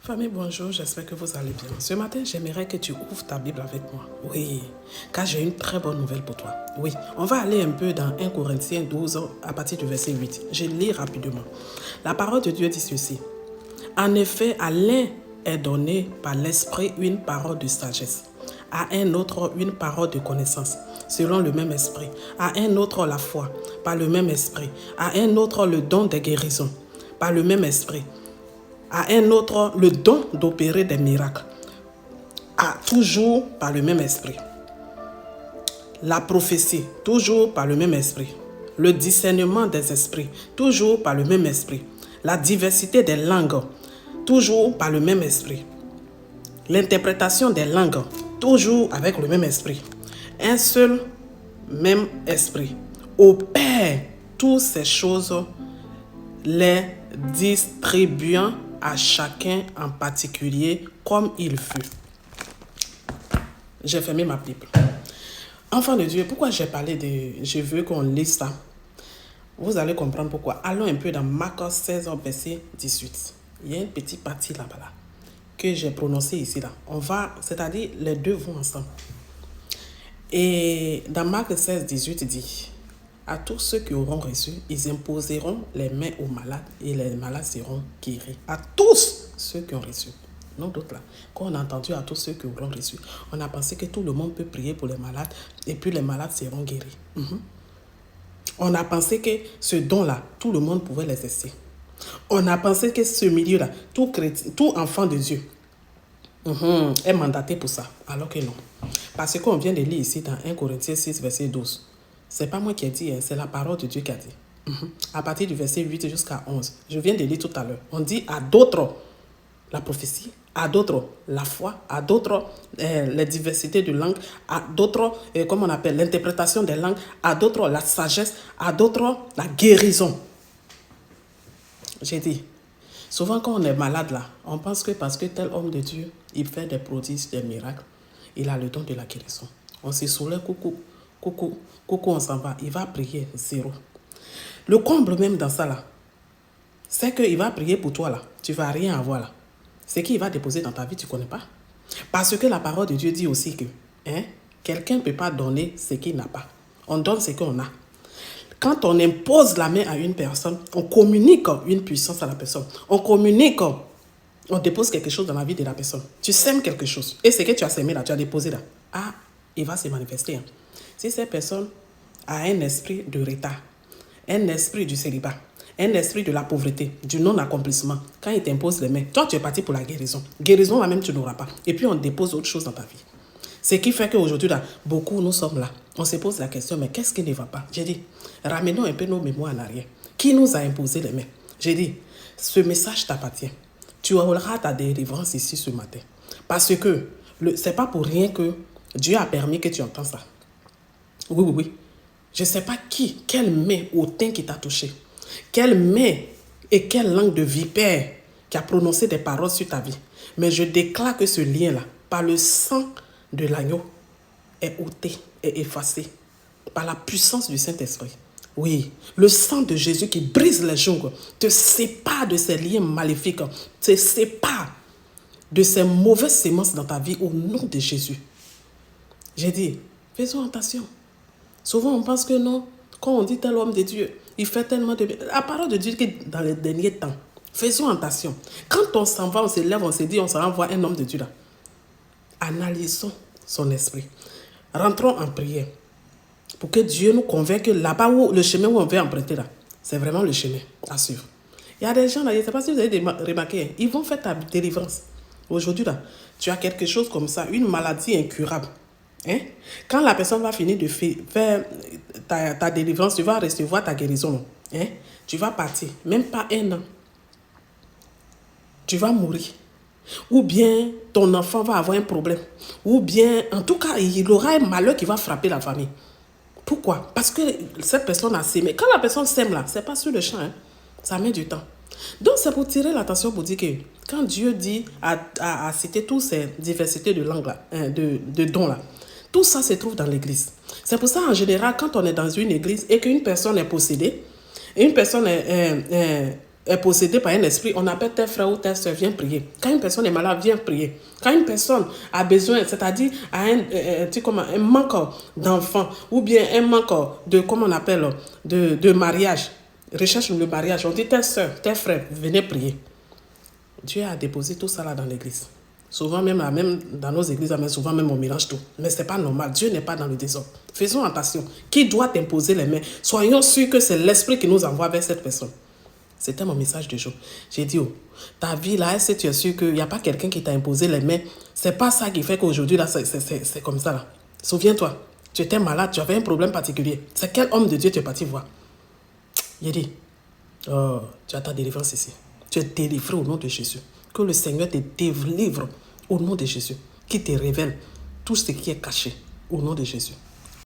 Famille, bonjour, j'espère que vous allez bien. Ce matin, j'aimerais que tu ouvres ta Bible avec moi. Oui, car j'ai une très bonne nouvelle pour toi. Oui, on va aller un peu dans 1 Corinthiens 12 à partir du verset 8. Je lis rapidement. La parole de Dieu dit ceci. En effet, à l'un est donné par l'Esprit une parole de sagesse, à un autre une parole de connaissance, selon le même esprit, à un autre la foi, par le même esprit, à un autre le don des guérisons, par le même esprit, à un autre le don d'opérer des miracles, toujours par le même esprit. La prophétie, toujours par le même esprit. Le discernement des esprits, toujours par le même esprit. La diversité des langues, toujours par le même esprit. L'interprétation des langues, toujours avec le même esprit. Un seul même esprit opère toutes ces choses, les distribuant à chacun en particulier comme il fut. J'ai fermé ma Bible. Enfant de Dieu, pourquoi j'ai parlé de... Je veux qu'on lise ça. Vous allez comprendre pourquoi. Allons un peu dans Marc 16, verset 18. Il y a une petite partie là-bas là, que j'ai prononcée ici là. On va, c'est-à-dire les deux vont ensemble. Et dans Marc 16, 18 dit... À tous ceux qui auront reçu, ils imposeront les mains aux malades et les malades seront guéris. À tous ceux qui ont reçu. Non d'autres là. Quand on a entendu à tous ceux qui auront reçu, on a pensé que tout le monde peut prier pour les malades et puis les malades seront guéris. On a pensé que ce don-là, tout le monde pouvait l'exercer. On a pensé que ce milieu-là, tout enfant de Dieu est mandaté pour ça. Alors que non. Parce qu'on vient de lire ici dans 1 Corinthiens 6, verset 12. Ce n'est pas moi qui ai dit, c'est la parole de Dieu qui a dit. À partir du verset 8 jusqu'à 11. Je viens de lire tout à l'heure. On dit à d'autres la prophétie, à d'autres la foi, à d'autres les diversités de langues, à d'autres, comment on appelle, l'interprétation des langues, à d'autres la sagesse, à d'autres la guérison. J'ai dit, souvent quand on est malade là, on pense que parce que tel homme de Dieu, il fait des prodiges, des miracles, il a le don de la guérison. On se soulève, coucou, on s'en va. Il va prier, zéro. Le comble même dans ça là, c'est qu'il va prier pour toi là. Tu ne vas rien avoir là. Ce qu'il va déposer dans ta vie, tu ne connais pas. Parce que la parole de Dieu dit aussi que quelqu'un ne peut pas donner ce qu'il n'a pas. On donne ce qu'on a. Quand on impose la main à une personne, on communique une puissance à la personne. On communique, on dépose quelque chose dans la vie de la personne. Tu sèmes quelque chose. Et ce que tu as sémé là, tu as déposé là. Ah, il va se manifester. Si cette personne a un esprit de retard, un esprit du célibat, un esprit de la pauvreté, du non-accomplissement, quand il t'impose les mains, toi tu es parti pour la guérison. Guérison là même tu n'auras pas. Et puis on dépose autre chose dans ta vie. Ce qui fait qu'aujourd'hui là, beaucoup nous sommes là. On se pose la question, mais qu'est-ce qui ne va pas? J'ai dit, ramenons un peu nos mémoires en arrière. Qui nous a imposé les mains? J'ai dit, ce message t'appartient. Tu auras ta délivrance ici ce matin. Parce que ce n'est pas pour rien que Dieu a permis que tu entends ça. Oui. Je ne sais pas quelle main hautain qui t'a touché. Quelle main et quelle langue de vipère qui a prononcé des paroles sur ta vie. Mais je déclare que ce lien-là, par le sang de l'agneau, est ôté, est effacé. Par la puissance du Saint-Esprit. Oui, le sang de Jésus qui brise les jungles te sépare de ces liens maléfiques, te sépare de ces mauvaises sémences dans ta vie au nom de Jésus. J'ai dit, faisons attention. Souvent, on pense que non. Quand on dit tel homme de Dieu, il fait tellement de bien. La parole de Dieu qui est dans les derniers temps. Faisons attention. Quand on s'en va, on se lève, on se dit, on s'en envoie un homme de Dieu là. Analysons son esprit. Rentrons en prière. Pour que Dieu nous convainque que là-bas où le chemin où on veut emprunter là, c'est vraiment le chemin à suivre. Il y a des gens là, je ne sais pas si vous avez remarqué, ils vont faire ta délivrance. Aujourd'hui là, tu as quelque chose comme ça, une maladie incurable. Quand la personne va finir de faire ta délivrance, tu vas recevoir ta guérison. Tu vas partir, même pas 1 an. Tu vas mourir. Ou bien ton enfant va avoir un problème. Ou bien, en tout cas, il aura un malheur qui va frapper la famille. Pourquoi? Parce que cette personne a sémé. Quand la personne sème là, ce n'est pas sur le champ. Ça met du temps. Donc, c'est pour tirer l'attention pour dire que quand Dieu dit à citer toutes ces diversités de langues là, de dons là, tout ça se trouve dans l'église. C'est pour ça, en général, quand on est dans une église et qu'une personne est possédée, et une personne est possédé par un esprit, on appelle tes frères ou tes soeurs, viens prier. Quand une personne est malade, viens prier. Quand une personne a besoin, c'est-à-dire a un manque d'enfants, ou bien un manque de, comment on appelle, de mariage, recherche le mariage, on dit tes soeurs, tes frères, venez prier. Dieu a déposé tout ça là dans l'église. Souvent même dans nos églises, mais souvent même on mélange tout. Mais ce n'est pas normal. Dieu n'est pas dans le désordre. Faisons attention. Qui doit t'imposer les mains? Soyons sûrs que c'est l'esprit qui nous envoie vers cette personne. C'était mon message du jour. J'ai dit, oh, ta vie là, est-ce que tu es sûr qu'il n'y a pas quelqu'un qui t'a imposé les mains? C'est pas ça qui fait qu'aujourd'hui là, c'est comme ça là. Souviens-toi, tu étais malade, tu avais un problème particulier. C'est quel homme de Dieu tu es parti voir? Il dit, oh, tu as ta délivrance ici. Tu es délivré au nom de Jésus. Que le Seigneur te délivre au nom de Jésus. Qui te révèle tout ce qui est caché au nom de Jésus.